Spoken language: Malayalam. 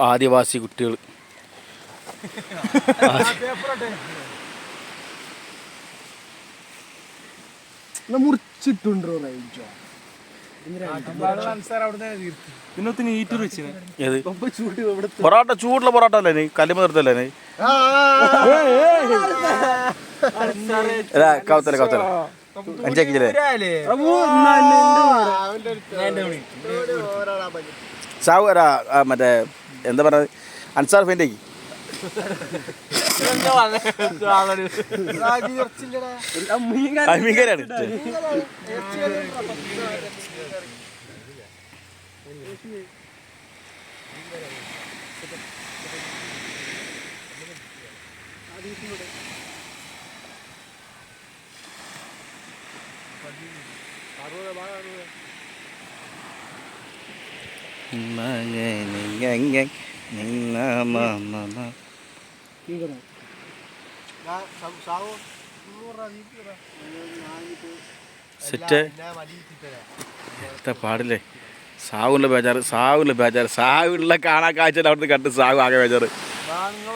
ആദിവാസി കുട്ടികൾ മുറിച്ചിട്ടുണ്ടോ പൊറോട്ട ചൂടുള്ള പൊറോട്ട അല്ലേ കല്ലുമ നിർത്തല്ലേ കവത്തല കവത്തല അഞ്ചാക്കില്ലേ സാവു വരാ മറ്റേ എന്താ പറയുക അൻസാർ ഫെയിൻ്റേക്ക് മീൻകറിയാണ് സെറ്റ് പാടില്ലേ സാവുള്ള ബേജാറ് സാവുള്ള കാണാൻ കാഴ്ച അവിടുന്ന് കണ്ട് സാവ് ആകെ ബേജാറ്.